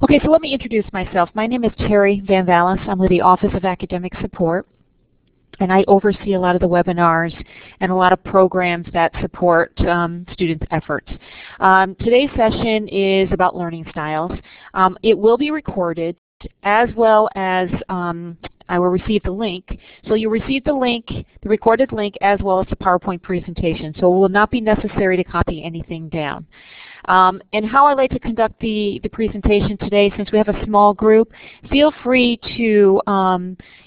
Okay, so let me introduce myself. My name is Terry Van Vallis. I'm with the Office of Academic Support, and I oversee a lot of the webinars and a lot of programs that support students' efforts. Today's session is about learning styles. It will be recorded, as well as I will receive the link. So you'll receive the link, the recorded link, as well as the PowerPoint presentation. So it will not be necessary to copy anything down. And how I like to conduct the presentation today, since we have a small group, feel free to,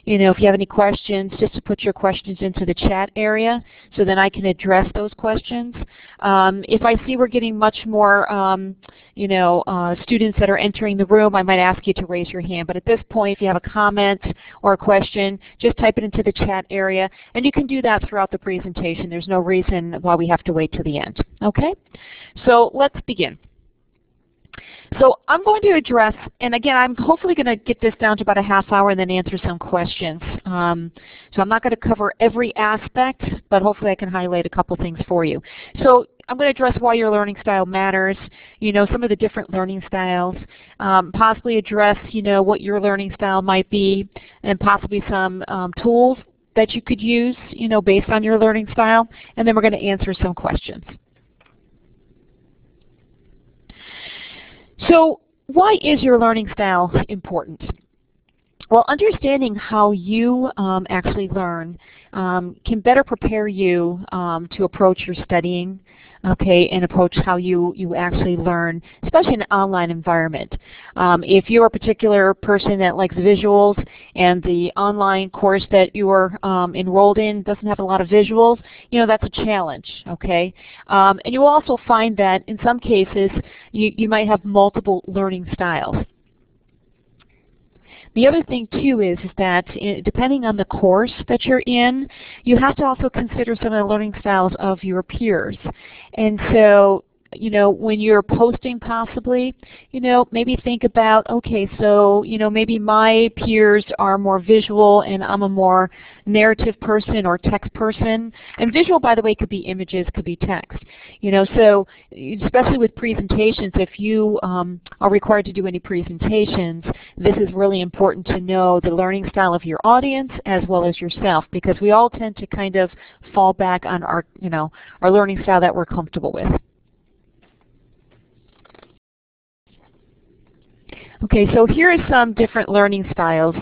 if you have any questions, just to put your questions into the chat area so then I can address those questions. If I see we're getting much more, students that are entering the room, I might ask you to raise your hand. But at this point, if you have a comment or a question, just type it into the chat area. And you can do that throughout the presentation. There's no reason why we have to wait to the end. Okay? So let's begin. So I'm going to address, and again, I'm hopefully going to get this down to about a half hour and then answer some questions. So I'm not going to cover every aspect, but hopefully I can highlight a couple things for you. So I'm going to address why your learning style matters, some of the different learning styles, possibly address, what your learning style might be, and possibly some tools that you could use, based on your learning style, and then we're going to answer some questions. So why is your learning style important? Well, understanding how you actually learn can better prepare you to approach your studying, okay, and approach how you actually learn, especially in an online environment. If you're a particular person that likes visuals and the online course that you're enrolled in doesn't have a lot of visuals, that's a challenge, okay? And you will also find that in some cases you might have multiple learning styles. The other thing too is that depending on the course that you're in, you have to also consider some of the learning styles of your peers. And so, when you're posting possibly, maybe think about, okay, so, maybe my peers are more visual and I'm a more narrative person or text person. And visual, by the way, could be images, could be text. So especially with presentations, if you are required to do any presentations, this is really important to know the learning style of your audience as well as yourself, because we all tend to kind of fall back on our, our learning style that we're comfortable with. Okay, so here are some different learning styles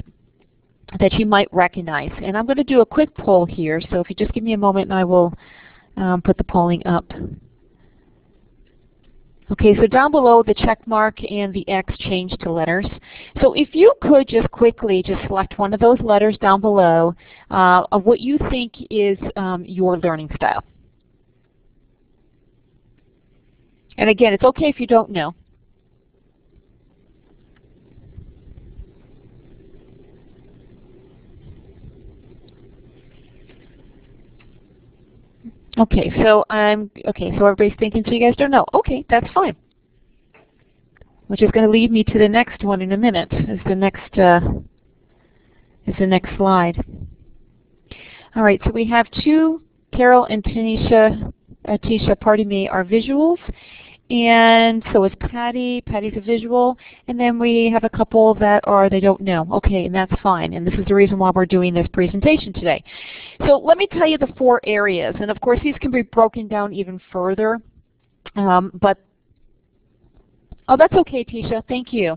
that you might recognize. And I'm going to do a quick poll here, so if you just give me a moment and I will put the polling up. Okay, so down below the check mark and the X change to letters. So if you could just quickly just select one of those letters down below of what you think is your learning style. And again, it's okay if you don't know. Okay, so everybody's thinking, so you guys don't know. Okay, that's fine. Which is going to lead me to the next one in a minute. Is the next slide. All right, so we have two, Carol and Tisha, are visuals. And so is Patty. Patty's a visual. And then we have a couple that they don't know. Okay, and that's fine. And this is the reason why we're doing this presentation today. So let me tell you the 4 areas. And of course, these can be broken down even further. Oh, that's okay, Tisha. Thank you.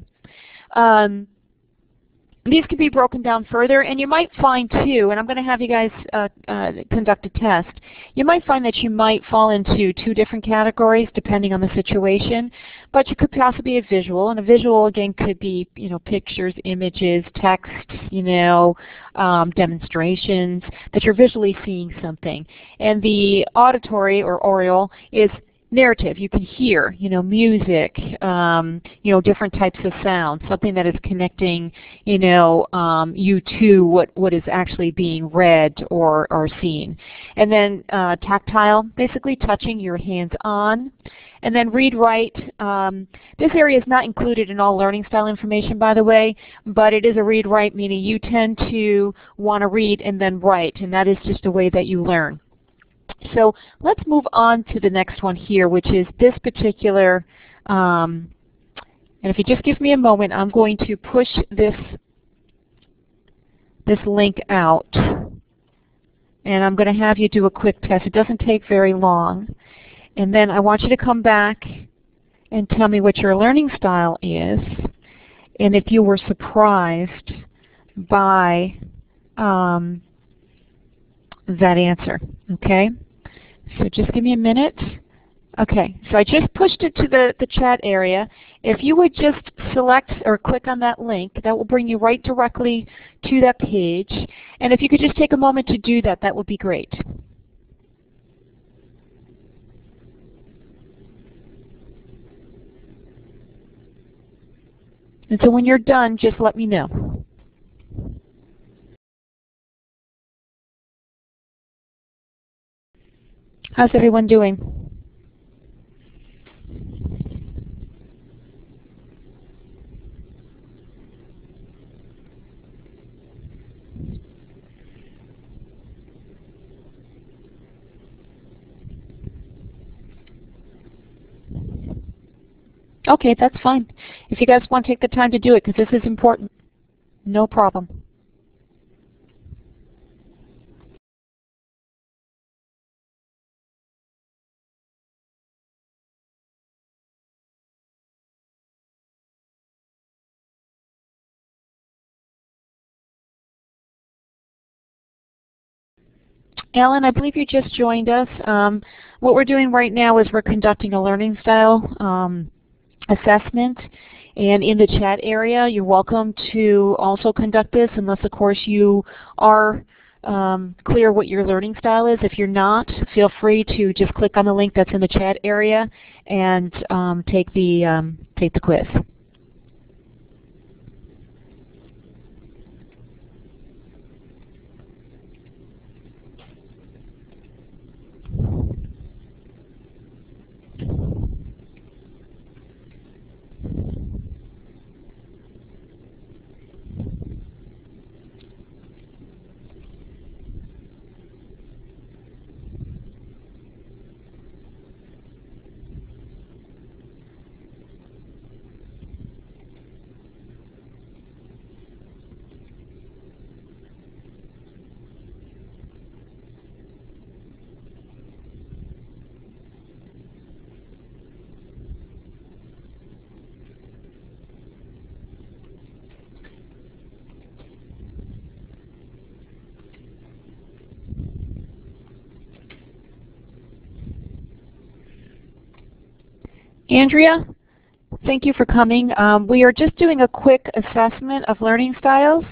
These can be broken down further, and you might find too, and I'm going to have you guys conduct a test, you might find that you might fall into 2 different categories depending on the situation, but you could possibly be a visual, and a visual again could be, pictures, images, text, demonstrations, that you're visually seeing something. And the auditory or oral is narrative. You can hear, music, different types of sounds, something that is connecting, you to what is actually being read or seen. And then tactile, basically touching your hands on. And then read, write. This area is not included in all learning style information, by the way, but it is a read, write, meaning you tend to want to read and then write, and that is just a way that you learn. So let's move on to the next one here, which is this particular And if you just give me a moment, I'm going to push this link out. And I'm going to have you do a quick test. It doesn't take very long. And then I want you to come back and tell me what your learning style is, and if you were surprised by that answer. Okay? So just give me a minute. Okay, so I just pushed it to the chat area. If you would just select or click on that link, that will bring you right directly to that page. And if you could just take a moment to do that, that would be great. And so when you're done, just let me know. How's everyone doing? Okay, that's fine. If you guys want to take the time to do it, because this is important, no problem. Alan, I believe you just joined us. What we're doing right now is we're conducting a learning style assessment. And in the chat area, you're welcome to also conduct this, unless, of course, you are clear what your learning style is. If you're not, feel free to just click on the link that's in the chat area and take the quiz. Andrea, thank you for coming. We are just doing a quick assessment of learning styles.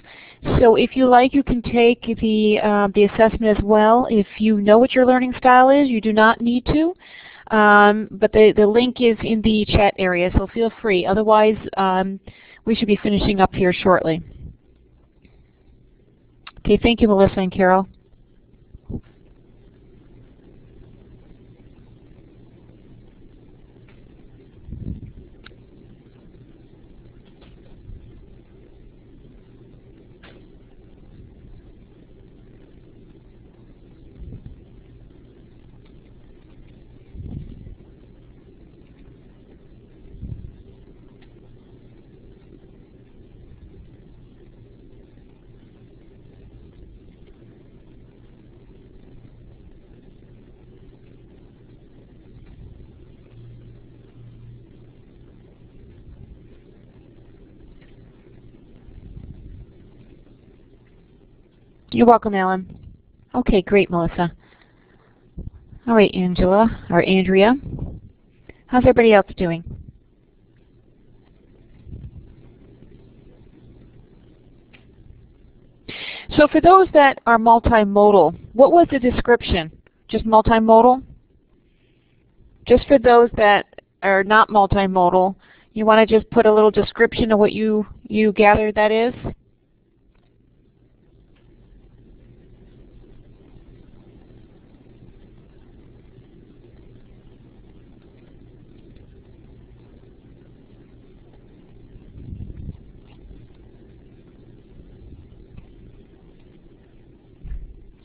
So if you like, you can take the assessment as well. If you know what your learning style is, you do not need to. But the link is in the chat area, so feel free. Otherwise, we should be finishing up here shortly. Okay, thank you, Melissa and Carol. You're welcome, Alan. Okay, great, Melissa. All right, Angela, or Andrea. How's everybody else doing? So for those that are multimodal, what was the description? Just multimodal? Just for those that are not multimodal, you want to just put a little description of what you gather that is?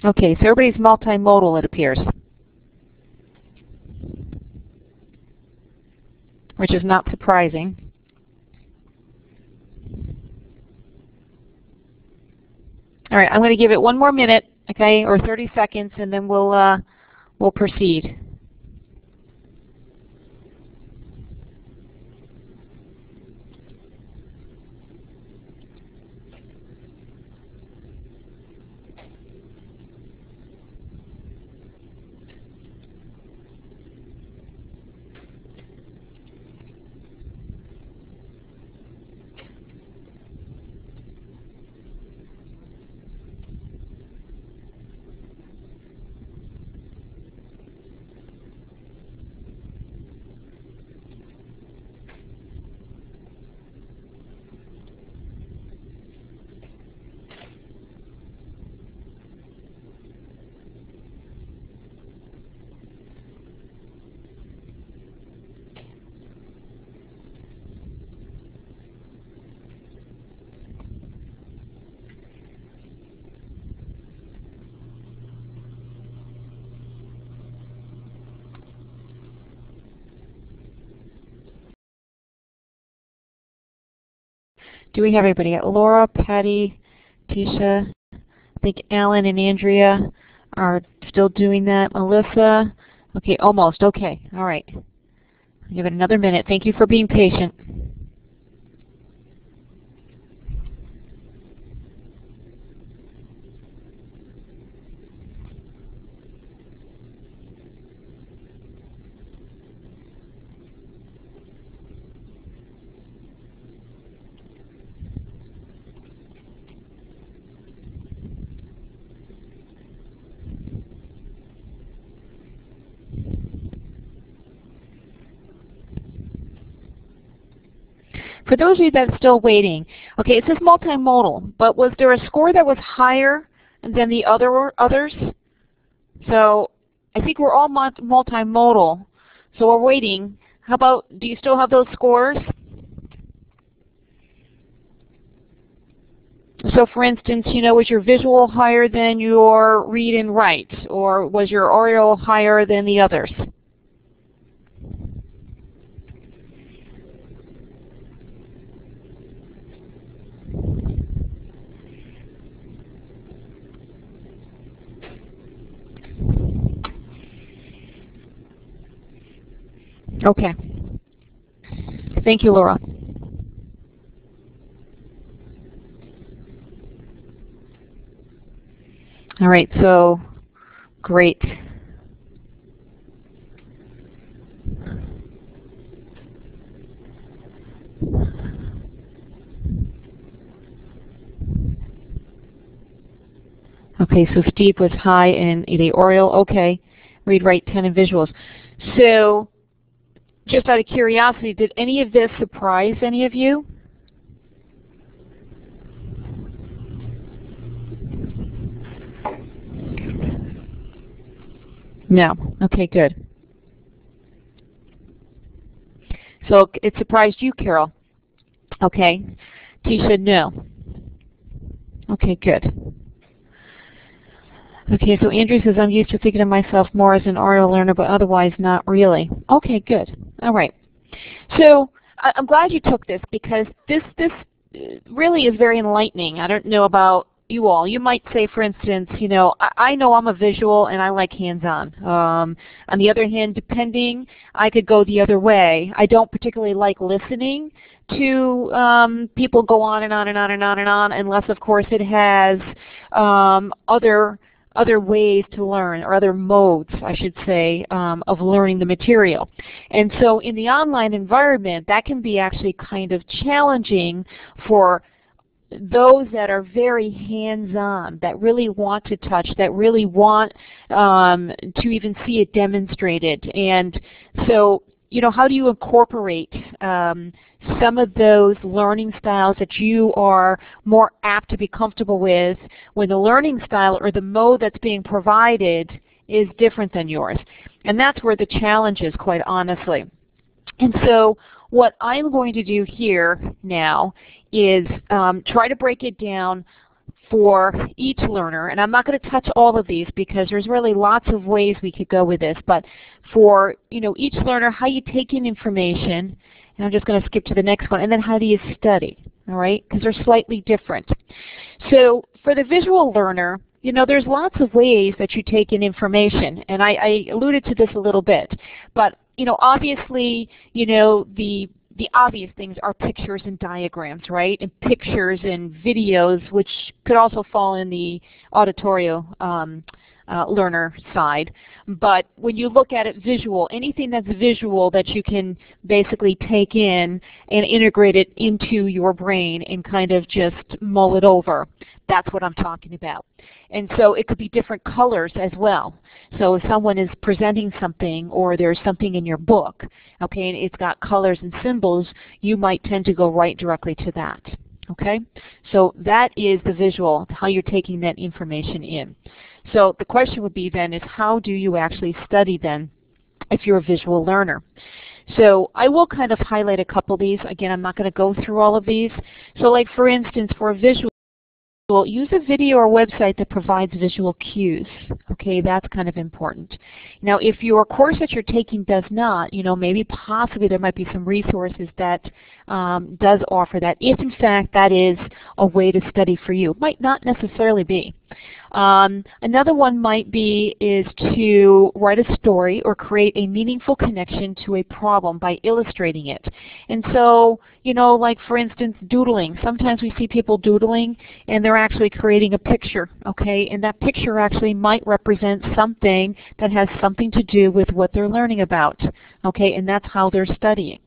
Okay, so everybody's multimodal, it appears, which is not surprising. All right, I'm going to give it one more minute, okay, or 30 seconds, and then we'll proceed. Do we have everybody? Laura, Patty, Tisha, I think Alan and Andrea are still doing that. Melissa, okay, almost, okay, all right. I'll give it another minute. Thank you for being patient. For those of you that are still waiting, okay, it says multimodal, but was there a score that was higher than the others? So I think we're all multimodal, so we're waiting. How about, do you still have those scores? So for instance, you know, was your visual higher than your read and write, or was your oral higher than the others? Okay. Thank you, Laura. All right, so great. Okay, so Steve was high in the oral. Okay, read, write, 10 in visuals. So just out of curiosity, did any of this surprise any of you? No. Okay, good. So it surprised you, Carol. Okay. Tisha, no. Okay, good. Okay, so Andrew says, I'm used to thinking of myself more as an oral learner, but otherwise not really. Okay, good. All right. So I'm glad you took this, because this really is very enlightening. I don't know about you all. You might say, for instance, you know, I know I'm a visual and I like hands-on. On the other hand, depending, I could go the other way. I don't particularly like listening to people go on and on and on and on and on, unless, of course, it has other ways to learn, or other modes, I should say, of learning the material. And so in the online environment, that can be actually kind of challenging for those that are very hands-on, that really want to touch, that really want to even see it demonstrated. And so, you know, how do you incorporate some of those learning styles that you are more apt to be comfortable with when the learning style or the mode that's being provided is different than yours? And that's where the challenge is, quite honestly. And so what I'm going to do here now is try to break it down for each learner, and I'm not going to touch all of these because there's really lots of ways we could go with this, but for, you know, each learner, how you take in information, and I'm just going to skip to the next one, and then how do you study, all right, because they're slightly different. So for the visual learner, you know, there's lots of ways that you take in information, and I alluded to this a little bit. But, you know, obviously, you know, the obvious things are pictures and diagrams, right? And pictures and videos, which could also fall in the auditorio learner side. But when you look at it visual, anything that's visual that you can basically take in and integrate it into your brain and kind of just mull it over, that's what I'm talking about. And so it could be different colors as well. So if someone is presenting something or there's something in your book, okay, and it's got colors and symbols, you might tend to go right directly to that. Okay? So that is the visual, how you're taking that information in. So the question would be then is how do you actually study then if you're a visual learner? So I will kind of highlight a couple of these. Again, I'm not going to go through all of these. So like for instance, for a visual, use a video or website that provides visual cues. Okay, that's kind of important. Now, if your course that you're taking does not, you know, maybe possibly there might be some resources that does offer that, if in fact that is a way to study for you. Might not necessarily be. Another one might be is to write a story or create a meaningful connection to a problem by illustrating it. And so, you know, like for instance, doodling. Sometimes we see people doodling and they're actually creating a picture, okay? And that picture actually might represent something that has something to do with what they're learning about, okay? And that's how they're studying.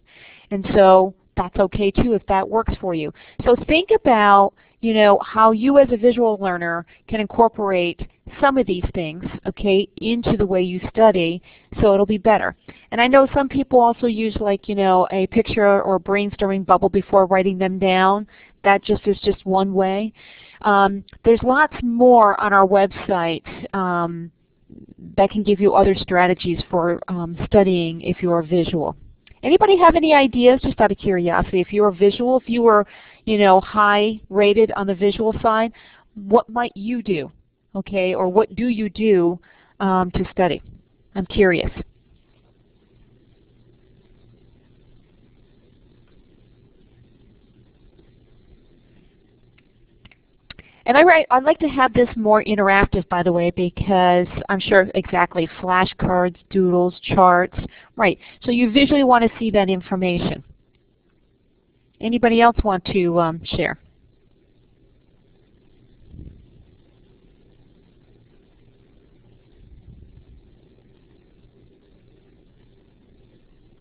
And so that's okay too if that works for you. So think about, you know, how you as a visual learner can incorporate some of these things, okay, into the way you study so it'll be better. And I know some people also use like, you know, a picture or brainstorming bubble before writing them down. That just is just one way. There's lots more on our website that can give you other strategies for studying if you are visual. Anybody have any ideas, just out of curiosity, if you were visual, if you were, you know, high rated on the visual side, what might you do, okay, or what do you do to study? I'm curious. And I'd like to have this more interactive, by the way, because I'm sure exactly flashcards, doodles, charts, right. So you visually want to see that information. Anybody else want to share?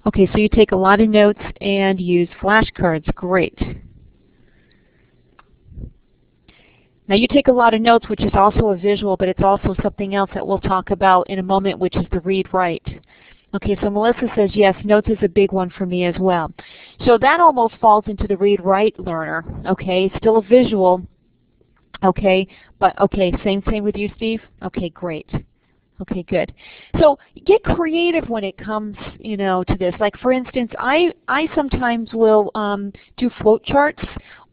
Okay, so you take a lot of notes and use flashcards. Great. Now you take a lot of notes, which is also a visual, but it's also something else that we'll talk about in a moment, which is the read-write. Okay, so Melissa says, yes, notes is a big one for me as well. So that almost falls into the read-write learner, okay? Still a visual, okay, but okay, same with you, Steve? Okay, great. Okay, good. So get creative when it comes, you know, to this. Like for instance, I sometimes will do float charts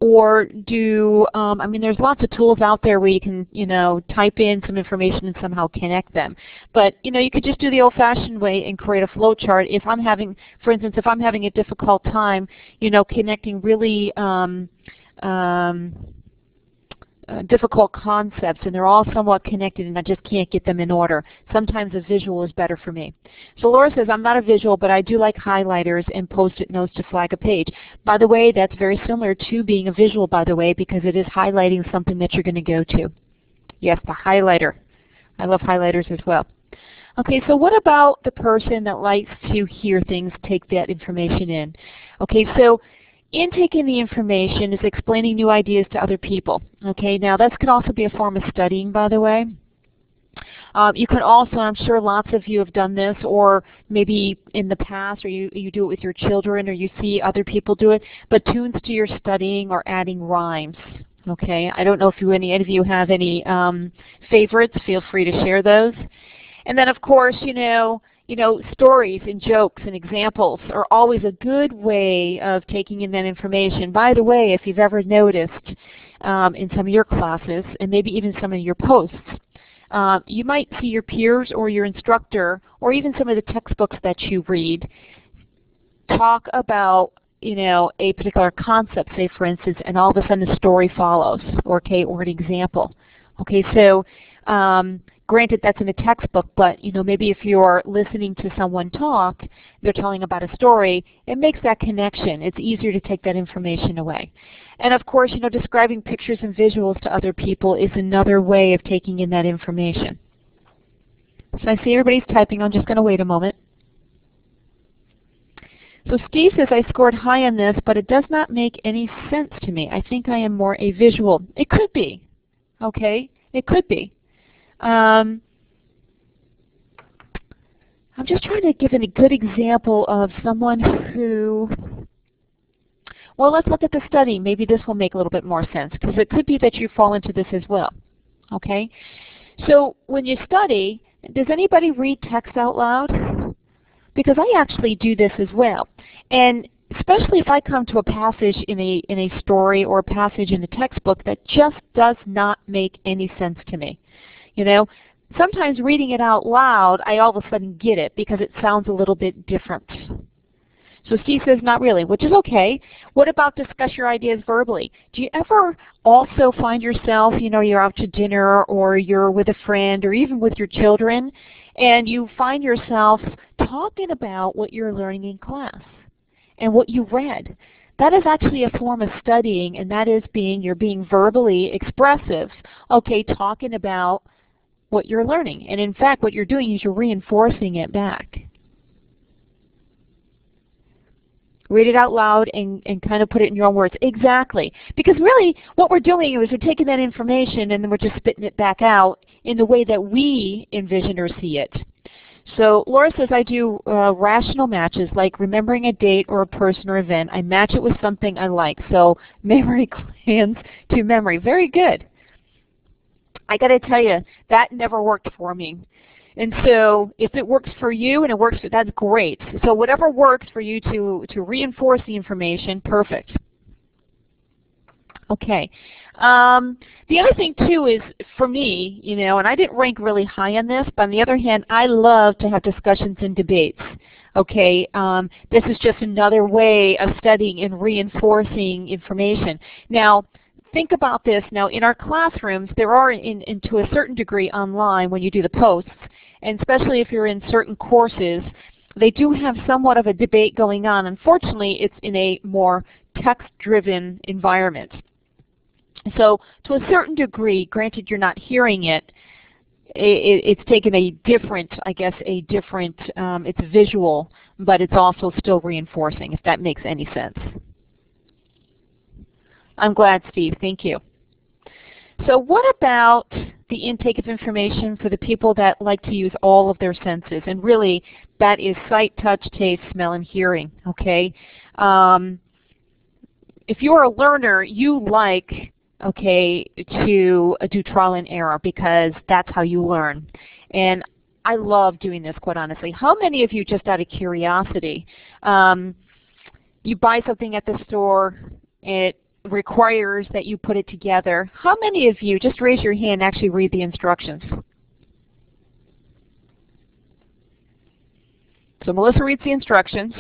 or do, I mean, there's lots of tools out there where you can, you know, type in some information and somehow connect them. But, you know, you could just do the old-fashioned way and create a flow chart. If I'm having, for instance, if I'm having a difficult time, you know, connecting really difficult concepts and they're all somewhat connected and I just can't get them in order. Sometimes a visual is better for me. So Laura says, I'm not a visual, but I do like highlighters and post-it notes to flag a page. By the way, that's very similar to being a visual, by the way, because it is highlighting something that you're going to go to. Yes, the highlighter. I love highlighters as well. Okay, so what about the person that likes to hear things, take that information in? Okay, so in taking the information is explaining new ideas to other people. Okay, now this could also be a form of studying, by the way. You can also, I'm sure lots of you have done this, or maybe in the past, or you do it with your children, or you see other people do it, but tunes to your studying or adding rhymes. Okay, I don't know if any of you have any favorites. Feel free to share those. And then, of course, you know, stories and jokes and examples are always a good way of taking in that information. By the way, if you've ever noticed in some of your classes, and maybe even some of your posts, you might see your peers or your instructor, or even some of the textbooks that you read, talk about a particular concept, say for instance, and all of a sudden a story follows, or an example. Okay, so granted that's in a textbook, but maybe if you're listening to someone talk, they're telling about a story, it makes that connection. It's easier to take that information away. And of course, describing pictures and visuals to other people is another way of taking in that information. So I see everybody's typing. I'm just going to wait a moment. So Steve says, I scored high on this, but it does not make any sense to me. I think I am more a visual. It could be. Okay? It could be. I'm just trying to give a good example of someone who, well, let's look at the study. Maybe this will make a little bit more sense, because it could be that you fall into this as well. Okay? So when you study, does anybody read text out loud? Because I actually do this as well. And especially if I come to a passage in a story or a passage in a textbook that just does not make any sense to me. Sometimes reading it out loud, I all of a sudden get it because it sounds a little bit different. So Steve says not really, which is okay. What about discuss your ideas verbally? Do you ever also find yourself, you're out to dinner or you're with a friend or even with your children, and you find yourself talking about what you're learning in class and what you read? That is actually a form of studying, and that is you're being verbally expressive, okay, talking about what you're learning. And in fact, what you're doing is you're reinforcing it back. Read it out loud and kind of put it in your own words. Exactly. Because really what we're doing is we're taking that information and then we're just spitting it back out in the way that we envision or see it. So Laura says, I do rational matches, like remembering a date or a person or event. I match it with something I like. So memory clans to memory. Very good. I got to tell you, that never worked for me. And so if it works for you and it works, that's great. So whatever works for you to reinforce the information, perfect. Okay. The other thing too is, for me, and I didn't rank really high on this, but on the other hand, I love to have discussions and debates. Okay, this is just another way of studying and reinforcing information. Now, think about this. Now, in our classrooms, there are, to a certain degree online when you do the posts, and especially if you're in certain courses, they do have somewhat of a debate going on. Unfortunately, it's in a more text-driven environment. So to a certain degree, granted you're not hearing it, it's taken a different, it's visual, but it's also still reinforcing, if that makes any sense. I'm glad, Steve. Thank you. So what about the intake of information for the people that like to use all of their senses? And really, that is sight, touch, taste, smell, and hearing. Okay. If you're a learner, you like, to do trial and error because that's how you learn. And I love doing this, quite honestly. How many of you, just out of curiosity, you buy something at the store, it requires that you put it together. How many of you, just raise your hand, actually read the instructions? So Melissa reads the instructions.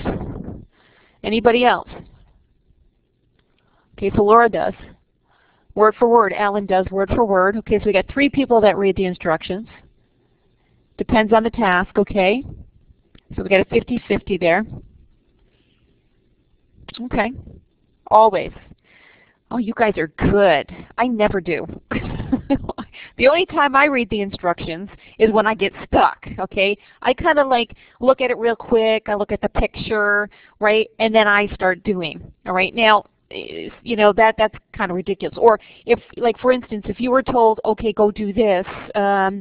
Anybody else? Okay, so Laura does. Word for word. Alan does word for word. Okay, so we got 3 people that read the instructions. Depends on the task, okay? So we got a 50-50 there. Okay. Always. Oh, you guys are good. I never do. The only time I read the instructions is when I get stuck, okay? I kind of look at it real quick, I look at the picture, right? And then I start doing, all right? Now, that's kind of ridiculous. Or if, for instance, if you were told, okay, go do this, try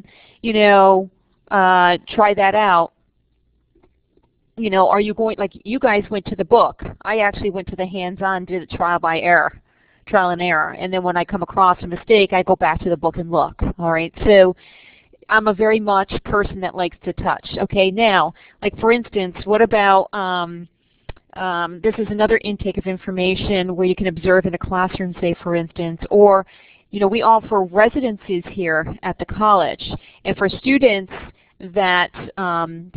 that out, are you going, you guys went to the book. I actually went to the hands-on, did a trial and error. And then when I come across a mistake, I go back to the book and look. All right. So I'm a very much person that likes to touch. Okay. Now, for instance, what about this is another intake of information where you can observe in a classroom, say for instance, or we offer residencies here at the college, and for students that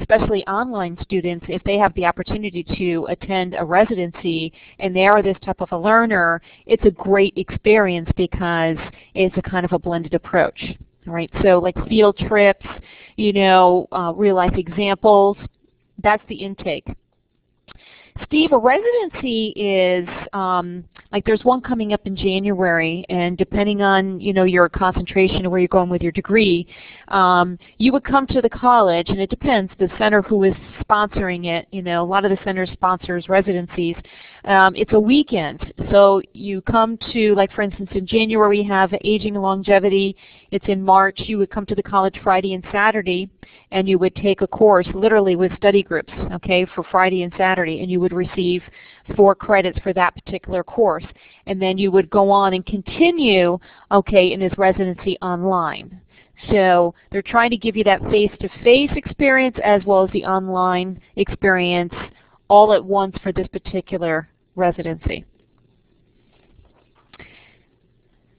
especially online students, if they have the opportunity to attend a residency and they are this type of a learner, it's a great experience because it's a kind of a blended approach. All right, so like field trips, you know, real life examples, that's the intake. Steve, a residency is, like there's one coming up in January, and depending on, you know, your concentration or where you're going with your degree, you would come to the college, and it depends, the center who is sponsoring it, you know, a lot of the centers sponsors residencies. It's a weekend, so you come to, like for instance in January we have aging and longevity. It's in March. You would come to the college Friday and Saturday, and you would take a course literally with study groups, okay, for Friday and Saturday, and you would receive 4 credits for that particular course. And then you would go on and continue, okay, in this residency online. So they're trying to give you that face-to-face experience as well as the online experience all at once for this particular residency.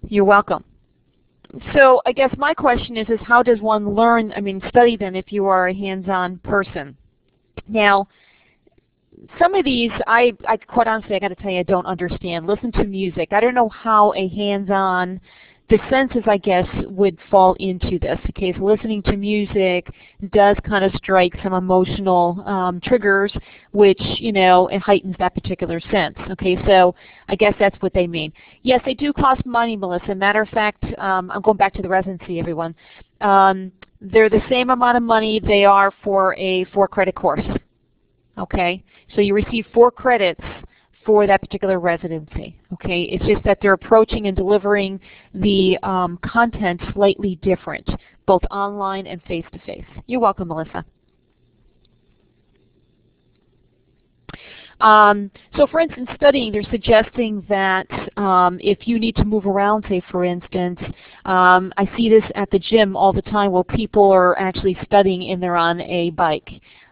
You're welcome. So I guess my question is how does one learn, study then if you are a hands-on person? Now, some of these, I quite honestly, I got to tell you, I don't understand. Listen to music. I don't know how a hands-on, the senses, I guess, would fall into this. Okay, so listening to music does kind of strike some emotional triggers, which, you know, it heightens that particular sense. Okay, so I guess that's what they mean. Yes, they do cost money, Melissa. Matter of fact, I'm going back to the residency, everyone. They're the same amount of money they are for a 4-credit course. Okay, so you receive 4 credits for that particular residency. Okay, it's just that they're approaching and delivering the content slightly different, both online and face-to-face. You're welcome, Melissa. So for instance, studying, they're suggesting that if you need to move around, say for instance, I see this at the gym all the time where people are actually studying and they're on a bike.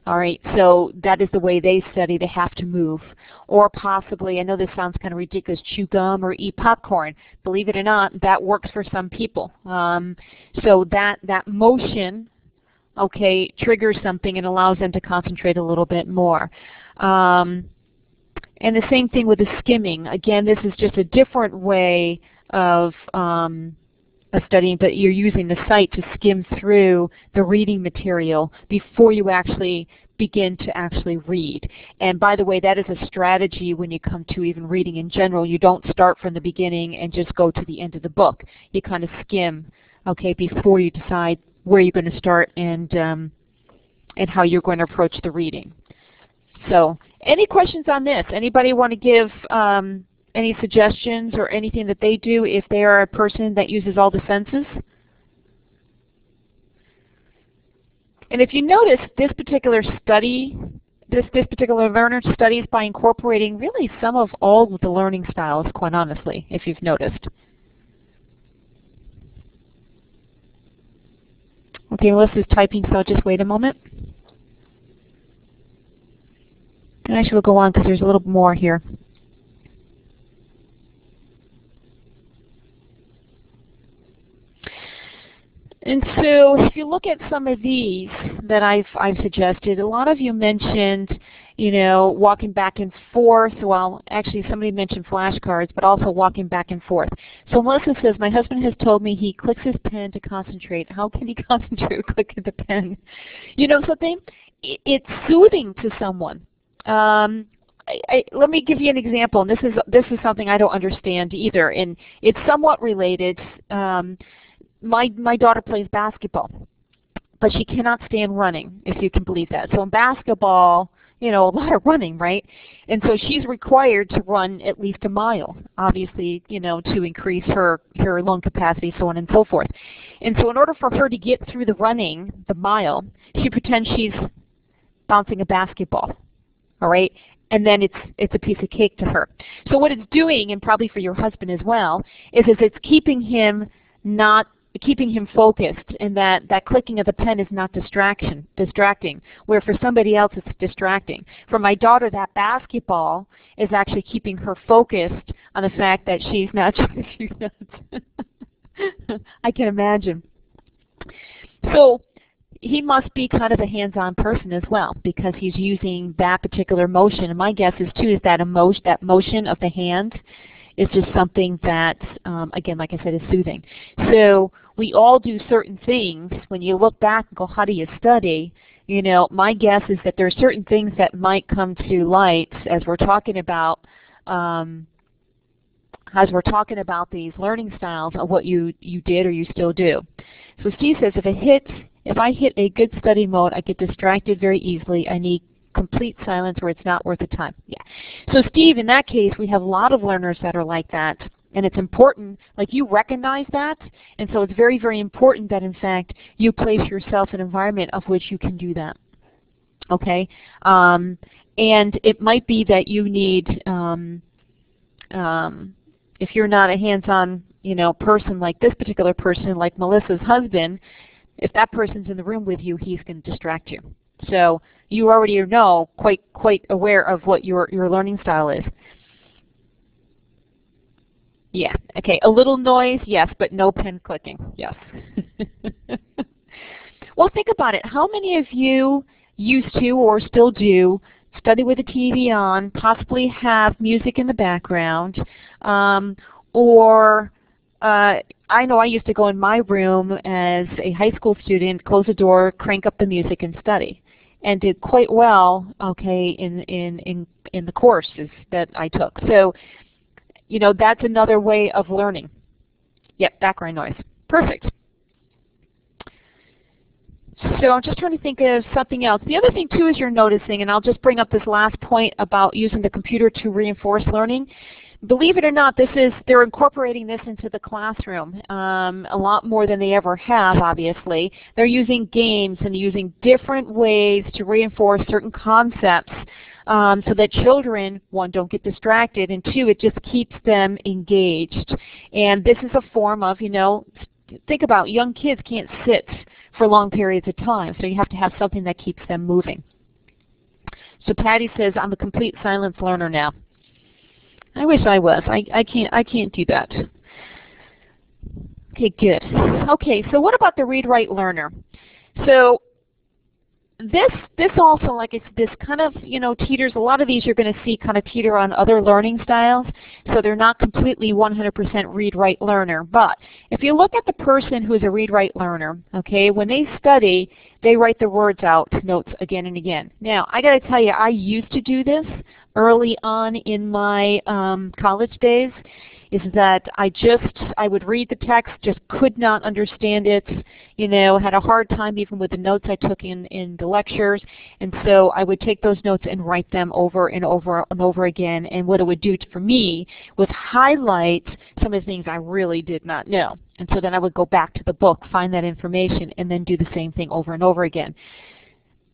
All right, so that is the way they study. They have to move. Or possibly, I know this sounds kind of ridiculous, chew gum or eat popcorn. Believe it or not, that works for some people. So that motion, okay, triggers something and allows them to concentrate a little bit more. And the same thing with the skimming. Again, this is just a different way of studying, but you're using the site to skim through the reading material before you actually begin to actually read. And by the way, that is a strategy when you come to even reading in general. You don't start from the beginning and just go to the end of the book. You kind of skim, okay, before you decide where you're going to start and how you're going to approach the reading. So, any questions on this? Anybody want to give any suggestions or anything that they do if they are a person that uses all the senses? And if you notice, this particular study, this particular learner studies by incorporating really some of all of the learning styles, quite honestly, if you've noticed. Okay, Melissa's typing, so I'll just wait a moment. And actually we'll go on because there's a little more here. And so if you look at some of these that I've suggested, a lot of you mentioned, you know, walking back and forth. Well, actually somebody mentioned flashcards, but also walking back and forth. So Melissa says, my husband has told me he clicks his pen to concentrate. How can he concentrate with clicking the pen? You know something? It's soothing to someone. Let me give you an example, and this is something I don't understand either, and it's somewhat related. My daughter plays basketball, but she cannot stand running, if you can believe that. So in basketball, you know, a lot of running, right? And so she's required to run at least a mile, obviously, you know, to increase her lung capacity, so on and so forth. And so in order for her to get through the running, the mile, she pretends she's bouncing a basketball, all right? And then it's a piece of cake to her. So what it's doing, and probably for your husband as well, is it's keeping him focused, and that clicking of the pen is not distracting, where for somebody else it's distracting. For my daughter, that basketball is actually keeping her focused on the fact that she's not trying to shoot nuts. I can imagine. So he must be kind of a hands-on person as well, because he's using that particular motion. And my guess is too is that that motion of the hand is just something that, again, like I said, is soothing. So we all do certain things. When you look back and go, how do you study? You know, my guess is that there are certain things that might come to light as we're talking about these learning styles of what you did or you still do. So Steve says, if I hit a good study mode, I get distracted very easily. I need complete silence or it's not worth the time. Yeah. So Steve, in that case, we have a lot of learners that are like that. And it's important, like you recognize that, and so it's very, very important that in fact you place yourself in an environment of which you can do that. Okay? And it might be that you need, if you're not a hands-on, you know, person like this particular person, like Melissa's husband, if that person's in the room with you, he's going to distract you. So you already know, quite aware of what your learning style is. Yeah, okay, a little noise, yes, but no pen clicking, yes. Well, think about it. How many of you used to or still do study with the TV on, possibly have music in the background, or I know I used to go in my room as a high school student, close the door, crank up the music, and study, and did quite well, okay, in the courses that I took. So, you know, that's another way of learning. Yep, background noise. Perfect. So I'm just trying to think of something else. The other thing, too, is you're noticing, and I'll just bring up this last point about using the computer to reinforce learning. Believe it or not, they're incorporating this into the classroom a lot more than they ever have, obviously. They're using games and using different ways to reinforce certain concepts so that children, one, don't get distracted, and two, it just keeps them engaged. And this is a form of, you know, think about it, young kids can't sit for long periods of time, so you have to have something that keeps them moving. So Patty says, I'm a complete silence learner now. I wish I was. I can't do that. Okay, good. Okay, so what about the read-write learner? So this also, like this kind of, you know, teeters. A lot of these you're going to see kind of teeter on other learning styles, so they're not completely 100% read-write learner. But if you look at the person who is a read-write learner, okay, when they study, they write the words out, notes again and again. Now, I got to tell you, I used to do this early on in my college days. Is that I would read the text, just could not understand it, you know, had a hard time even with the notes I took in the lectures, and so I would take those notes and write them over and over and over again, and what it would do for me was highlight some of the things I really did not know. And so then I would go back to the book, find that information, and then do the same thing over and over again.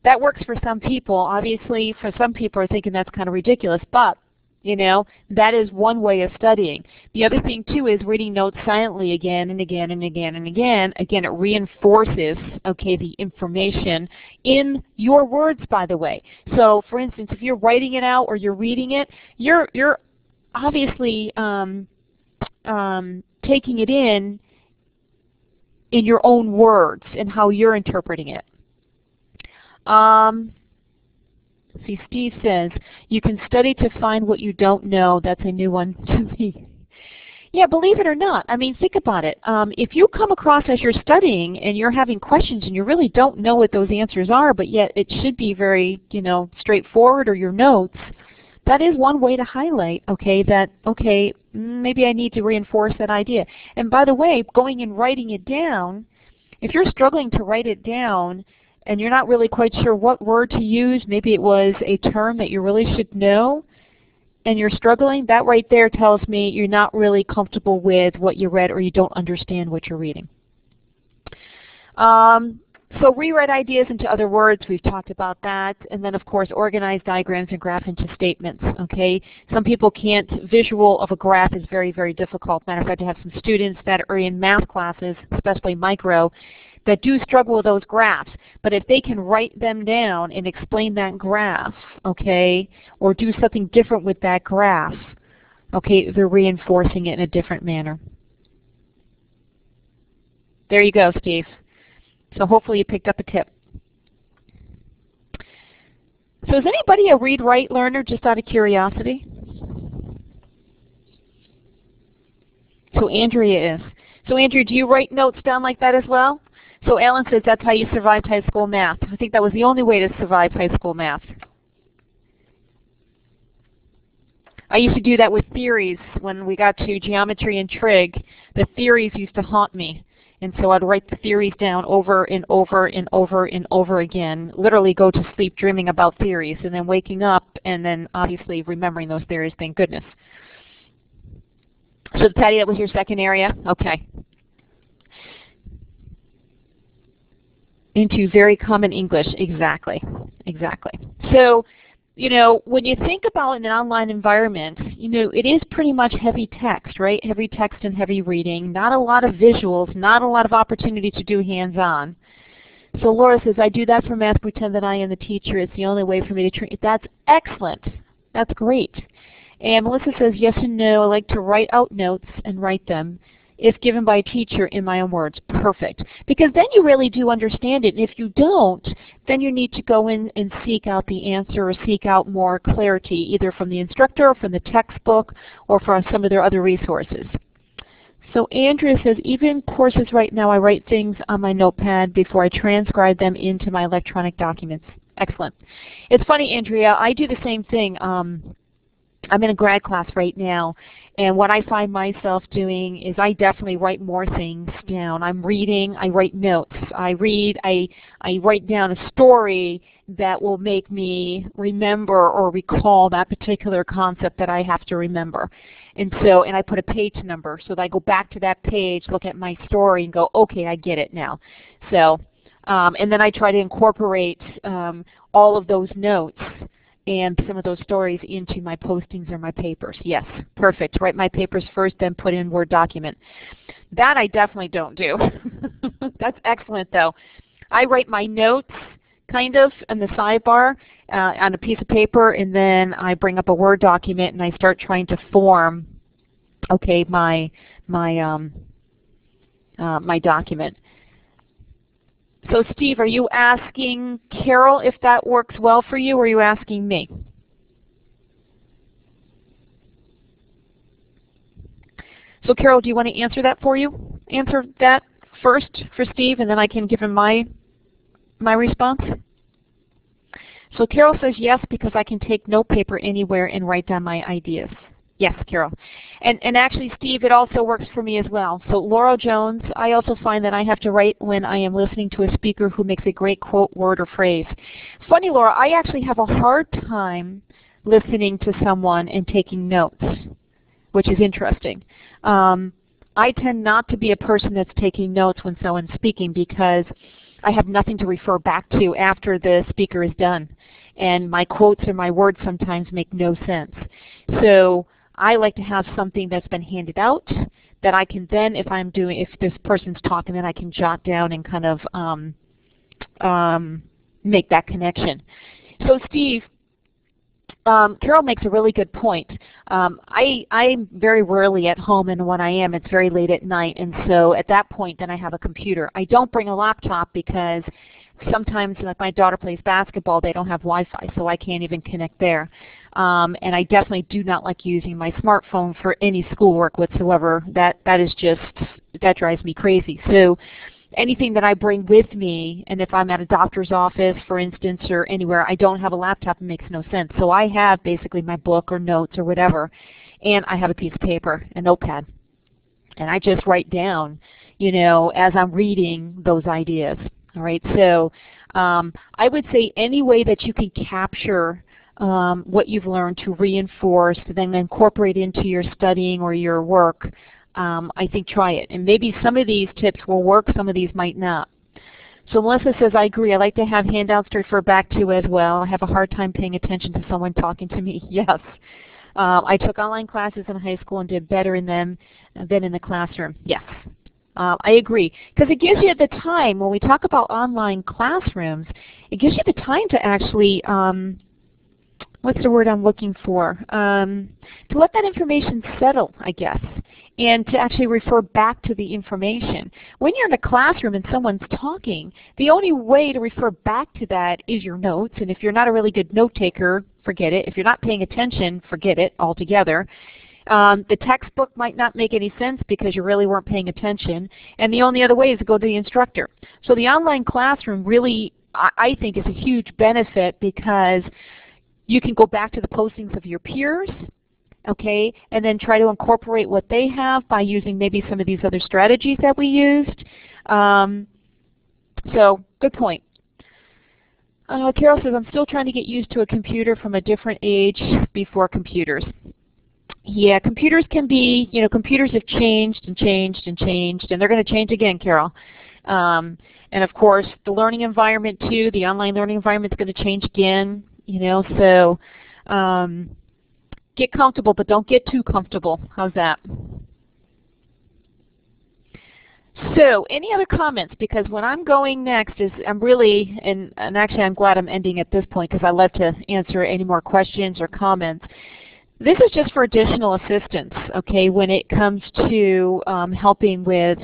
That works for some people. Obviously, for some people are thinking that's kind of ridiculous, but you know, that is one way of studying. The other thing, too, is reading notes silently again and again and again and again. Again, it reinforces, okay, the information in your words, by the way. So, for instance, if you're writing it out or you're reading it, you're obviously taking it in your own words and how you're interpreting it. See, Steve says, you can study to find what you don't know. That's a new one to me. Yeah, believe it or not. I mean, think about it. If you come across as you're studying and you're having questions and you really don't know what those answers are, but yet it should be very, you know, straightforward, or your notes, that is one way to highlight, okay, that, okay, maybe I need to reinforce that idea. And by the way, going and writing it down, if you're struggling to write it down, and you're not really quite sure what word to use, maybe it was a term that you really should know, and you're struggling, that right there tells me you're not really comfortable with what you read or you don't understand what you're reading. So rewrite ideas into other words, we've talked about that, and then of course organize diagrams and graph into statements, okay? Some people can't, visual of a graph is very, very difficult. Matter of fact, I have some students that are in math classes, especially micro, that do struggle with those graphs. But if they can write them down and explain that graph, okay, or do something different with that graph, okay, they're reinforcing it in a different manner. There you go, Steve. So hopefully you picked up a tip. So is anybody a read-write learner, just out of curiosity? So Andrea is. So Andrea, do you write notes down like that as well? So Alan says that's how you survived high school math. I think that was the only way to survive high school math. I used to do that with theories. When we got to geometry and trig, the theories used to haunt me. And so I'd write the theories down over and over and over and over again, literally go to sleep dreaming about theories, and then waking up and then obviously remembering those theories, thank goodness. So Patty, that was your second area? Okay. Into very common English, exactly, exactly. So, you know, when you think about an online environment, you know, it is pretty much heavy text, right? Heavy text and heavy reading, not a lot of visuals, not a lot of opportunity to do hands-on. So Laura says, I do that for math, pretend that I am the teacher. It's the only way for me to train. That's excellent. That's great. And Melissa says, yes and no. I like to write out notes and write them if given by a teacher in my own words. Perfect. Because then you really do understand it. And if you don't, then you need to go in and seek out the answer or seek out more clarity, either from the instructor or from the textbook or from some of their other resources. So Andrea says, even courses right now, I write things on my notepad before I transcribe them into my electronic documents. Excellent. It's funny, Andrea, I do the same thing. I'm in a grad class right now, and what I find myself doing is I definitely write more things down. I'm reading, I write notes. I read, I write down a story that will make me remember or recall that particular concept that I have to remember. And so, and I put a page number so that I go back to that page, look at my story, and go, okay, I get it now. So, and then I try to incorporate all of those notes and some of those stories into my postings or my papers. Yes, perfect. Write my papers first, then put in Word document. That I definitely don't do. That's excellent, though. I write my notes, kind of, in the sidebar on a piece of paper, and then I bring up a Word document and I start trying to form, okay, my document. So Steve, are you asking Carol if that works well for you, or are you asking me? So Carol, do you want to answer that for you? Answer that first for Steve, and then I can give him my response? So Carol says yes, because I can take note paper anywhere and write down my ideas. Yes, Carol. And actually, Steve, it also works for me as well. So Laura Jones, I also find that I have to write when I am listening to a speaker who makes a great quote, word, or phrase. Funny, Laura, I actually have a hard time listening to someone and taking notes, which is interesting. I tend not to be a person that's taking notes when someone's speaking because I have nothing to refer back to after the speaker is done. And my quotes or my words sometimes make no sense. So I like to have something that's been handed out that I can then, if this person's talking, then I can jot down and kind of make that connection. So Steve, Carol makes a really good point. I'm very rarely at home, and when I am, it's very late at night, and so at that point, then I have a computer. I don't bring a laptop because sometimes, like my daughter plays basketball, they don't have Wi-Fi, so I can't even connect there. And I definitely do not like using my smartphone for any schoolwork whatsoever. That drives me crazy. So anything that I bring with me, and if I'm at a doctor's office, for instance, or anywhere, I don't have a laptop, it makes no sense. So I have basically my book or notes or whatever, and I have a piece of paper, a notepad. And I just write down, you know, as I'm reading those ideas. All right, so I would say any way that you can capture what you've learned to reinforce, to then incorporate into your studying or your work, I think try it. And maybe some of these tips will work, some of these might not. So Melissa says, I agree. I like to have handouts to refer back to as well. I have a hard time paying attention to someone talking to me. Yes. I took online classes in high school and did better in them than in the classroom. Yes. I agree, because it gives you the time, when we talk about online classrooms, it gives you the time to actually, what's the word I'm looking for, to let that information settle, I guess. and to actually refer back to the information. When you're in a classroom and someone's talking, the only way to refer back to that is your notes, and if you're not a really good note taker, forget it. If you're not paying attention, forget it altogether. The textbook might not make any sense because you really weren't paying attention, and the only other way is to go to the instructor. So the online classroom really, I think, is a huge benefit because you can go back to the postings of your peers, okay, and then try to incorporate what they have by using maybe some of these other strategies that we used. So, good point. Carol says, I'm still trying to get used to a computer from a different age before computers. Yeah, computers can be, computers have changed and changed and changed, and they're going to change again, Carol. And of course, the learning environment too, the online learning environment is going to change again, so get comfortable, but don't get too comfortable. How's that? So, any other comments? Because when I'm going next is, I'm really, and actually I'm glad I'm ending at this point because I love to answer any more questions or comments. This is just for additional assistance, okay, when it comes to helping with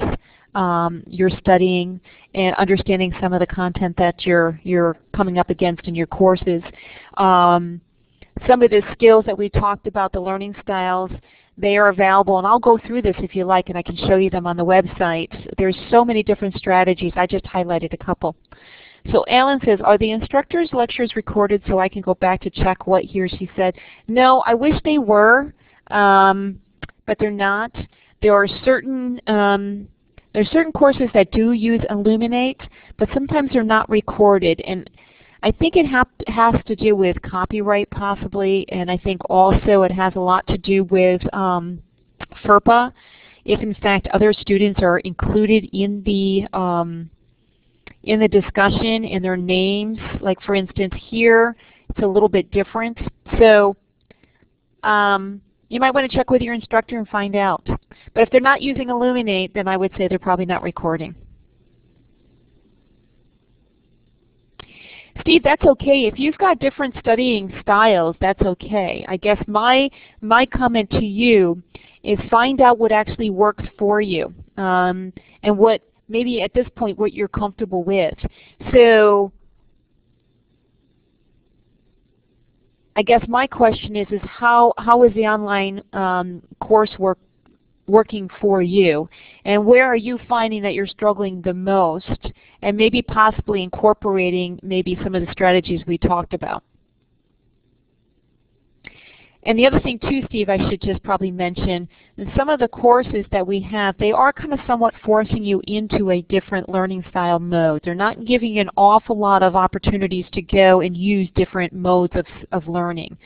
your studying and understanding some of the content that you're coming up against in your courses. Some of the skills that we talked about, the learning styles, they are available, and I'll go through this if you like, and I can show you them on the website. There's so many different strategies. I just highlighted a couple. So Alan says, are the instructor's lectures recorded so I can go back to check what he or she said? No, I wish they were, but they're not. There are certain courses that do use Elluminate, but sometimes they're not recorded. And I think it has to do with copyright possibly, and I think also it has a lot to do with FERPA, if in fact other students are included in the discussion and their names. Like for instance here, it's a little bit different. So you might want to check with your instructor and find out. But if they're not using Elluminate, then I would say they're probably not recording. Steve, that's okay. If you've got different studying styles, that's okay. I guess my comment to you is find out what actually works for you, and what maybe at this point what you're comfortable with. So I guess my question is how is the online coursework working for you, and where are you finding that you're struggling the most, and maybe possibly incorporating maybe some of the strategies we talked about. And the other thing too, Steve, I should just probably mention, in some of the courses that we have, they are kind of somewhat forcing you into a different learning style mode. They're not giving you an awful lot of opportunities to go and use different modes of learning.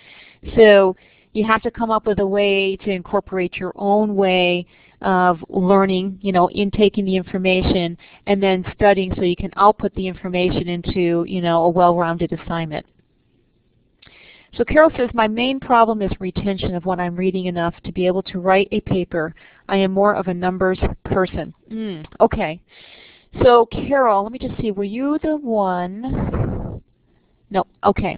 So you have to come up with a way to incorporate your own way of learning, intaking the information and then studying so you can output the information into, a well-rounded assignment. So Carol says, my main problem is retention of what I'm reading enough to be able to write a paper. I am more of a numbers person. Okay. So Carol, let me just see, were you the one? No, okay.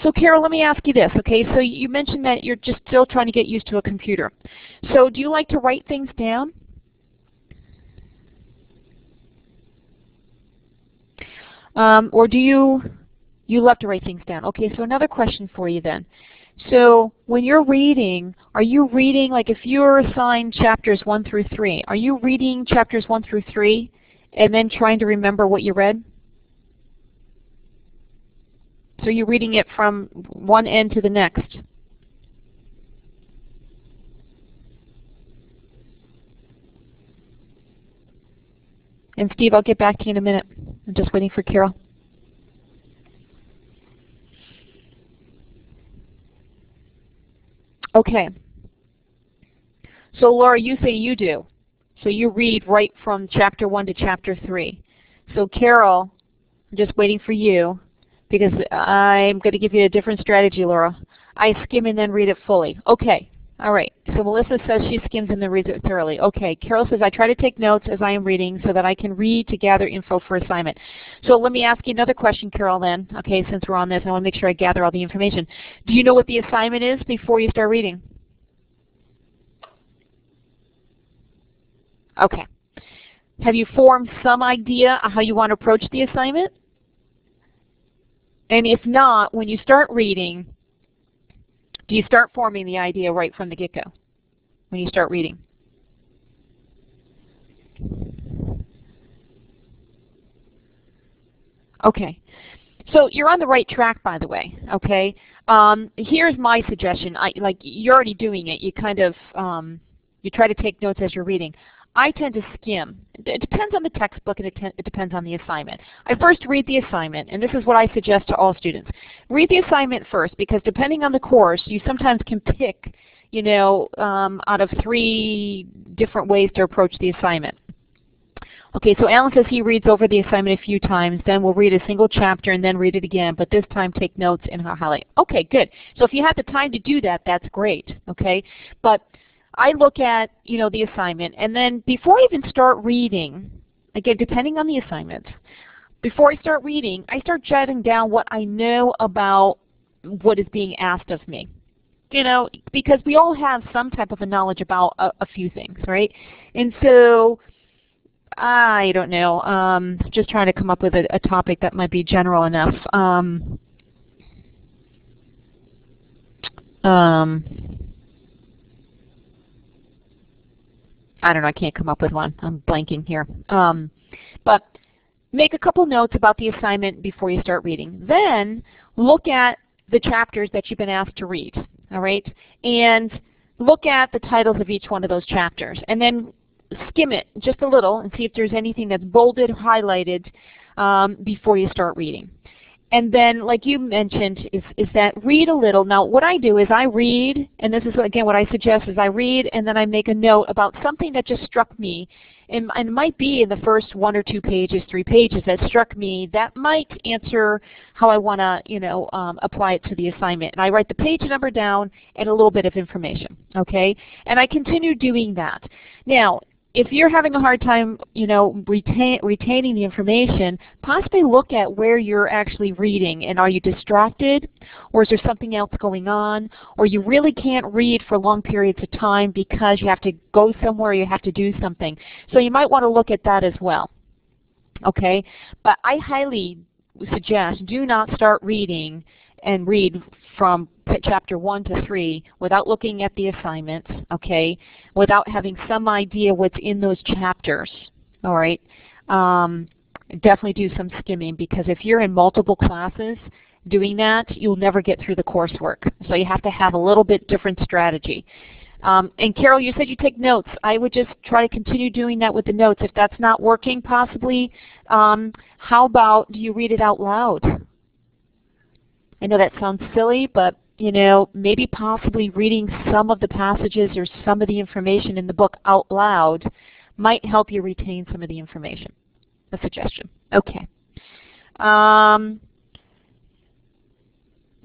So Carol, let me ask you this, okay? So you mentioned that you're just still trying to get used to a computer. So do you like to write things down? Or do you love to write things down? Okay, so another question for you then. So when you're reading, are you reading, like if you're assigned chapters 1 through 3, are you reading chapters 1 through 3 and then trying to remember what you read? So you're reading it from one end to the next. And Steve, I'll get back to you in a minute. I'm just waiting for Carol. Okay. So Laura, you say you do. So you read right from chapter 1 to chapter 3. So Carol, I'm just waiting for you, because I'm going to give you a different strategy, Laura. I skim and then read it fully. Okay. All right. So Melissa says she skims and then reads it thoroughly. Okay. Carol says, I try to take notes as I am reading so that I can read to gather info for assignment. So let me ask you another question, Carol, then. Okay, since we're on this, I want to make sure I gather all the information. Do you know what the assignment is before you start reading? Okay. Have you formed some idea of how you want to approach the assignment? And if not, when you start reading, do you start forming the idea right from the get-go when you start reading? Okay. So you're on the right track, by the way, okay? Here's my suggestion. Like you're already doing it. You kind of, you try to take notes as you're reading. I tend to skim. It depends on the textbook and it depends on the assignment. I first read the assignment, and this is what I suggest to all students. Read the assignment first, because depending on the course, you sometimes can pick, you know, out of 3 different ways to approach the assignment. Okay, so Alan says he reads over the assignment a few times, then we'll read a single chapter and then read it again, but this time take notes and highlight. Okay, good. So if you have the time to do that, that's great, okay? But I look at, you know, the assignment, and then before I even start reading, again, depending on the assignment, before I start reading, I start jotting down what I know about what is being asked of me. You know, because we all have some type of a knowledge about a few things, right? And so, I don't know, just trying to come up with a topic that might be general enough. I don't know, I can't come up with one. I'm blanking here. But make a couple notes about the assignment before you start reading. Then look at the chapters that you've been asked to read, all right? And look at the titles of each one of those chapters. And then skim it just a little and see if there's anything that's bolded, highlighted before you start reading. And then, like you mentioned, is that read a little. Now, what I do is I read, and this is, again, what I suggest is I read and then I make a note about something that just struck me. And it might be in the first 1 or 2 pages, 3 pages that struck me that might answer how I want to, you know, apply it to the assignment. And I write the page number down and a little bit of information, okay? And I continue doing that. Now, if you're having a hard time, you know, retaining the information, possibly look at where you're actually reading, and are you distracted, or is there something else going on, or you really can't read for long periods of time because you have to go somewhere, you have to do something. So you might want to look at that as well, okay? But I highly suggest do not start reading and read from chapter 1 to 3 without looking at the assignments, okay, without having some idea what's in those chapters, all right? Definitely do some skimming, because if you're in multiple classes doing that, you'll never get through the coursework. So you have to have a little bit different strategy. And Carol, you said you take notes. I would just try to continue doing that with the notes. If that's not working, possibly, how about do you read it out loud? I know that sounds silly, but you know, maybe possibly reading some of the passages or some of the information in the book out loud might help you retain some of the information. A suggestion. Okay.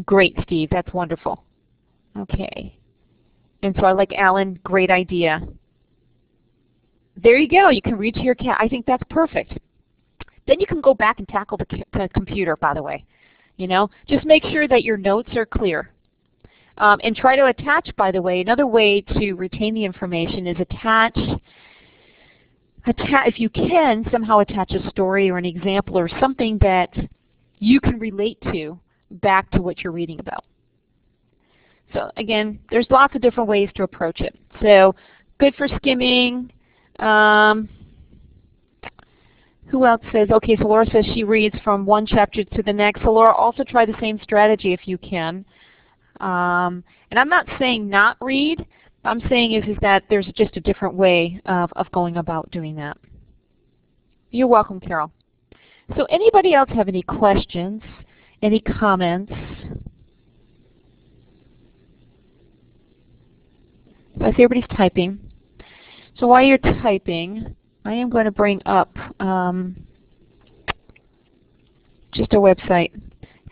Great, Steve. That's wonderful. Okay. And so I like Alan. Great idea. There you go. You can read to your cat. I think that's perfect. Then you can go back and tackle the computer, by the way. You know, just make sure that your notes are clear. And try to attach, by the way, another way to retain the information is if you can, somehow attach a story or an example or something that you can relate to back to what you're reading about. So again, there's lots of different ways to approach it. So good for skimming. Who else says, okay, so Laura says she reads from one chapter to the next. So Laura, also try the same strategy if you can. And I'm not saying not read. I'm saying is that there's just a different way of going about doing that. You're welcome, Carol. So anybody else have any questions, any comments? I see everybody's typing. So while you're typing, I am going to bring up just a website.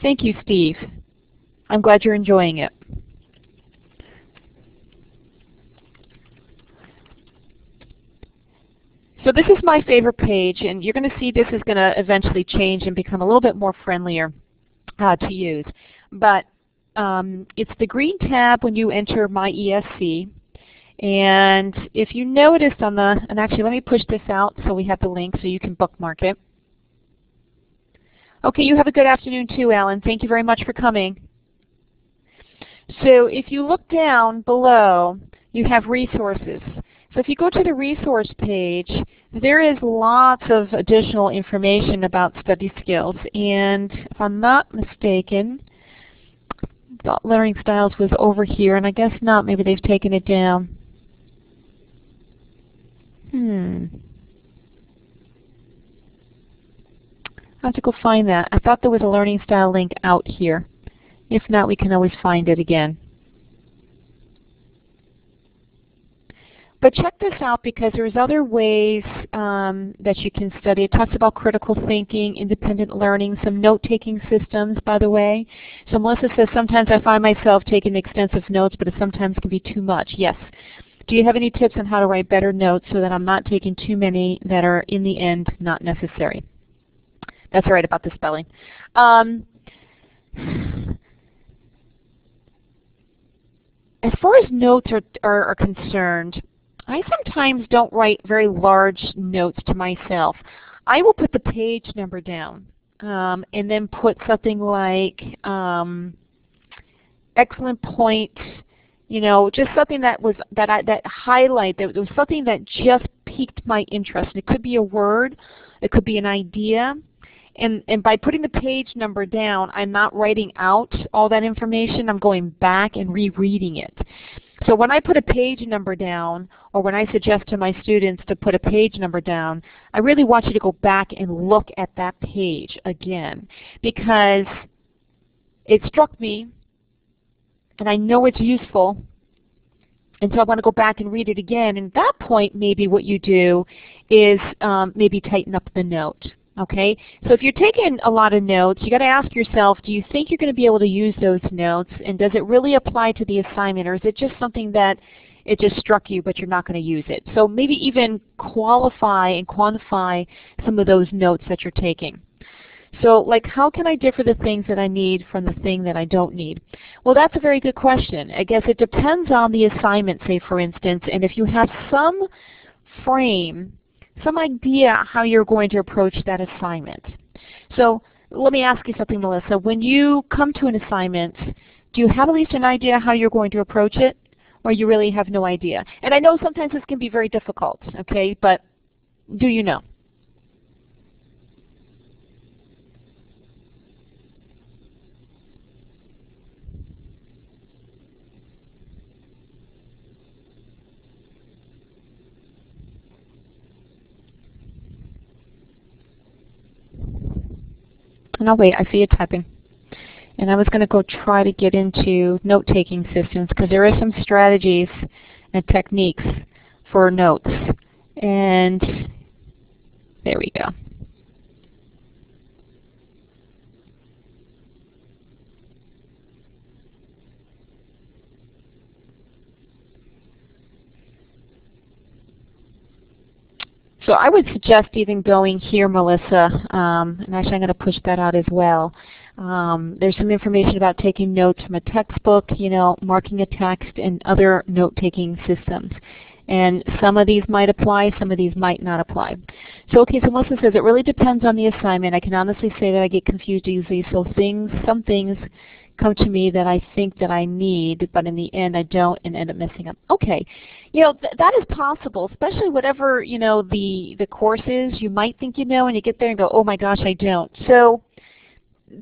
Thank you, Steve. I'm glad you're enjoying it. So this is my favorite page, and you're going to see this is going to eventually change and become a little bit more friendlier to use. But it's the green tab when you enter My ESC, And if you noticed on the, and actually let me push this out so we have the link so you can bookmark it. Okay, you have a good afternoon too, Alan. Thank you very much for coming. So if you look down below, you have resources. So if you go to the resource page, there is lots of additional information about study skills. And if I'm not mistaken, thought learning styles was over here, and I guess not. Maybe they've taken it down. I have to go find that. I thought there was a learning style link out here. If not, we can always find it again. But check this out because there's other ways that you can study. It talks about critical thinking, independent learning, some note-taking systems, by the way. So Melissa says, sometimes I find myself taking extensive notes, but it sometimes can be too much. Yes. Do you have any tips on how to write better notes so that I'm not taking too many that are, in the end, not necessary? That's all right about the spelling. As far as notes are concerned, I sometimes don't write very large notes to myself. I will put the page number down and then put something like excellent point, you know, just something that was that was something that just piqued my interest. It could be a word, it could be an idea. And by putting the page number down, I'm not writing out all that information. I'm going back and rereading it. So when I put a page number down, or when I suggest to my students to put a page number down, I really want you to go back and look at that page again, because it struck me, and I know it's useful, and so I want to go back and read it again. And at that point, maybe what you do is maybe tighten up the note. Okay, so if you're taking a lot of notes, you got to ask yourself, do you think you're going to be able to use those notes, and does it really apply to the assignment, or is it just something that it just struck you but you're not going to use it? So maybe even qualify and quantify some of those notes that you're taking. So like, how can I differ the things that I need from the thing that I don't need? Well, that's a very good question. I guess it depends on the assignment, say for instance, and if you have some frame, some idea how you're going to approach that assignment. So let me ask you something, Melissa. When you come to an assignment, do you have at least an idea how you're going to approach it, or you really have no idea? And I know sometimes this can be very difficult, okay, but do you know? No, wait, I see you typing. And I was going to go try to get into note-taking systems because there are some strategies and techniques for notes. And there we go. So I would suggest even going here, Melissa, and actually I'm going to push that out as well. There's some information about taking notes from a textbook, you know, marking a text, and other note-taking systems. And some of these might apply, some of these might not apply. So okay, so Melissa says, it really depends on the assignment. I can honestly say that I get confused easily, so some things come to me that I think that I need, but in the end I don't and end up messing up. Okay, you know, that is possible, especially whatever, you know, the course is. You might think you know, and you get there and go, oh my gosh, I don't. So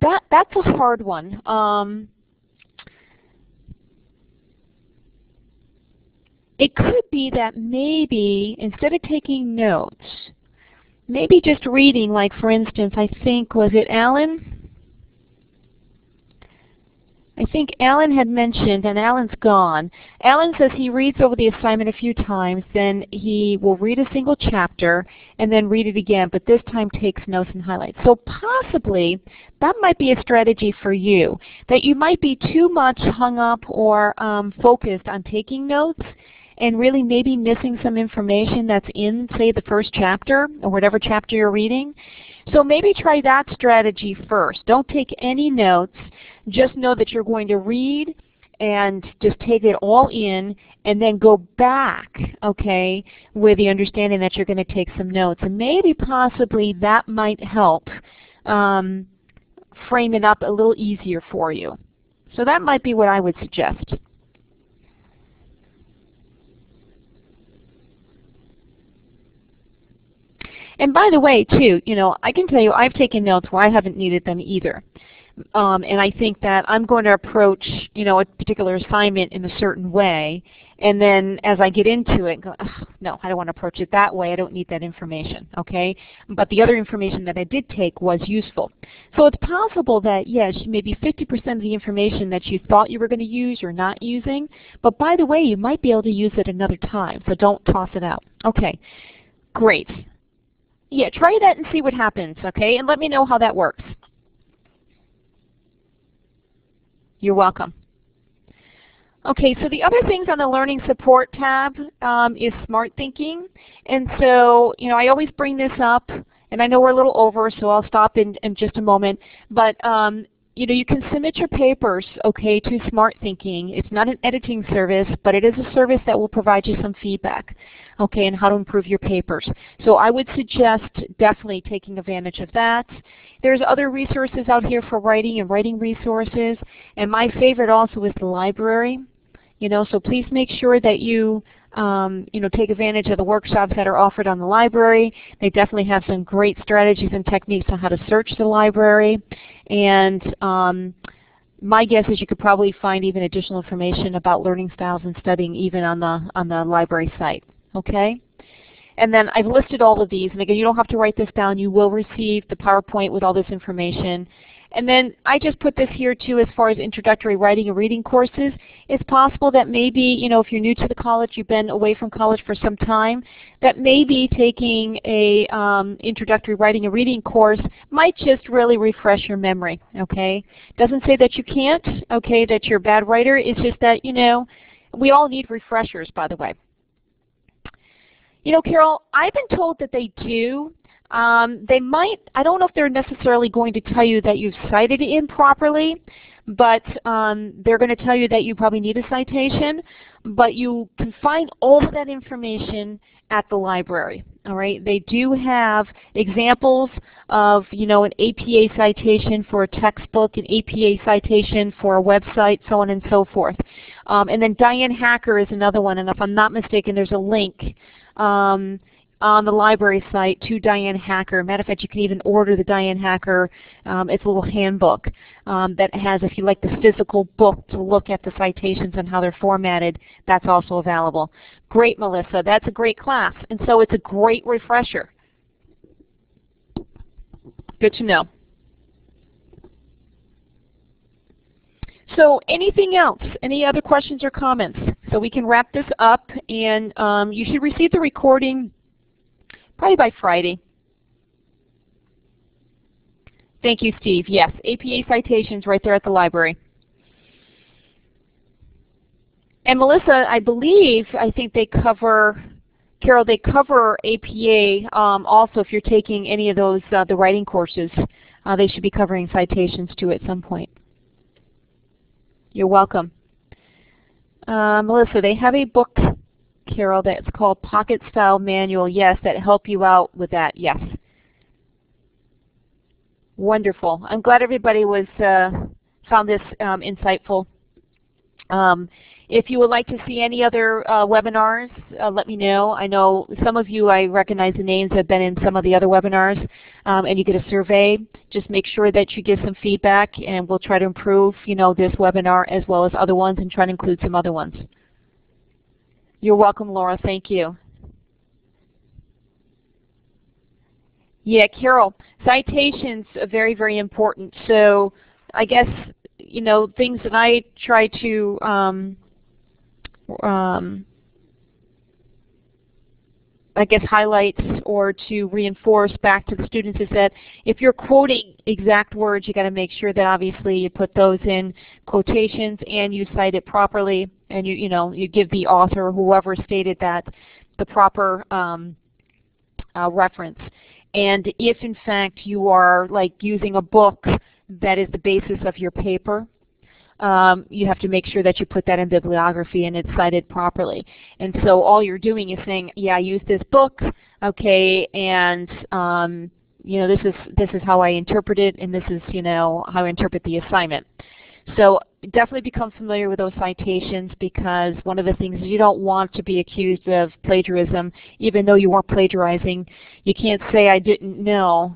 that's a hard one. It could be that maybe instead of taking notes, maybe just reading, like for instance, I think, was it Alan? I think Alan had mentioned, and Alan's gone. Alan says he reads over the assignment a few times, then he will read a single chapter and then read it again, but this time takes notes and highlights. So possibly that might be a strategy for you, that you might be too much hung up or focused on taking notes and really maybe missing some information that's in, say, the first chapter or whatever chapter you're reading. So maybe try that strategy first. Don't take any notes. Just know that you're going to read and just take it all in and then go back, okay, with the understanding that you're going to take some notes. And maybe possibly that might help frame it up a little easier for you. So that might be what I would suggest. And by the way, too, I can tell you I've taken notes where I haven't needed them either. And I think that I'm going to approach, a particular assignment in a certain way, and then as I get into it, go, oh, no, I don't want to approach it that way. I don't need that information, okay? But the other information that I did take was useful. So it's possible that, yes, maybe 50% of the information that you thought you were going to use you're not using, but by the way, you might be able to use it another time, so don't toss it out. Okay, great. Yeah, try that and see what happens, okay? And let me know how that works. You're welcome. Okay, so the other things on the Learning Support tab is Smart Thinking. And so, I always bring this up, and I know we're a little over, so I'll stop in just a moment. But, you can submit your papers, okay, to Smart Thinking. It's not an editing service, but it is a service that will provide you some feedback, okay, and how to improve your papers. So I would suggest definitely taking advantage of that. There's other resources out here for writing and writing resources, and my favorite also is the library. So please make sure that you take advantage of the workshops that are offered on the library. They definitely have some great strategies and techniques on how to search the library. And my guess is you could probably find even additional information about learning styles and studying even on the library site. Okay? And then I've listed all of these, and again, you don't have to write this down. You will receive the PowerPoint with all this information. And then I just put this here too as far as introductory writing and reading courses. It's possible that maybe, if you're new to the college, you've been away from college for some time, that maybe taking a introductory writing and reading course might just really refresh your memory, okay? Doesn't say that you can't, okay, that you're a bad writer. It's just that, we all need refreshers, by the way. Carol, I've been told that they do. They might, I don't know if they're necessarily going to tell you that you've cited it improperly, but they're going to tell you that you probably need a citation, but you can find all of that information at the library. All right, they do have examples of, an APA citation for a textbook, an APA citation for a website, so on and so forth. And then Diane Hacker is another one, and if I'm not mistaken, there's a link on the library site to Diane Hacker. Matter of fact, you can even order the Diane Hacker. It's a little handbook that has, if you like the physical book to look at the citations and how they're formatted, that's also available. Great, Melissa. That's a great class. And so it's a great refresher. Good to know. So anything else? Any other questions or comments? So we can wrap this up, and you should receive the recording probably by Friday. Thank you, Steve. Yes, APA citations right there at the library. And Melissa, I think they cover, Carol, they cover APA also if you're taking any of those, the writing courses. They should be covering citations too at some point. You're welcome. Melissa, they have a book, Carol, that's called Pocket Style Manual. Yes, that help you out with that. Yes. Wonderful. I'm glad everybody was found this insightful. If you would like to see any other webinars, let me know. I know some of you, I recognize the names, have been in some of the other webinars, and you get a survey. Just make sure that you give some feedback, and we'll try to improve, this webinar as well as other ones, and try to include some other ones. You're welcome, Laura. Thank you. Yeah, Carol, citations are very, very important. So I guess, things that I try to highlights or to reinforce back to the students is that if you're quoting exact words, you got to make sure that obviously you put those in quotations and you cite it properly, and you give the author or whoever stated that the proper reference. And if in fact you are like using a book that is the basis of your paper, you have to make sure that you put that in bibliography and it's cited properly. And so all you're doing is saying, yeah, I used this book, okay, and you know, this is how I interpret it, and this is, you know, how I interpret the assignment. So definitely become familiar with those citations, because one of the things is you don't want to be accused of plagiarism even though you weren't plagiarizing. You can't say I didn't know.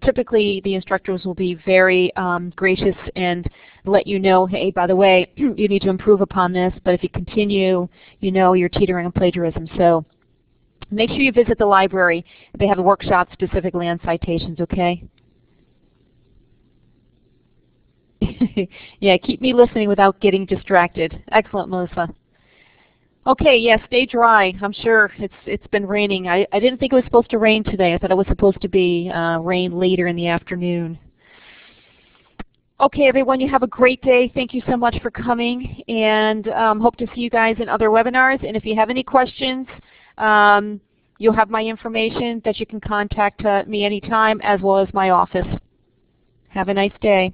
Typically the instructors will be very gracious and let you know, hey, by the way, you need to improve upon this, but if you continue, you know, you're teetering on plagiarism. So make sure you visit the library. They have a workshop specifically on citations, okay? Yeah, keep me listening without getting distracted. Excellent, Melissa. Okay, yeah, stay dry. I'm sure it's been raining. I didn't think it was supposed to rain today. I thought it was supposed to be rain later in the afternoon. Okay, everyone, you have a great day. Thank you so much for coming, and hope to see you guys in other webinars. And if you have any questions, you'll have my information that you can contact me anytime, as well as my office. Have a nice day.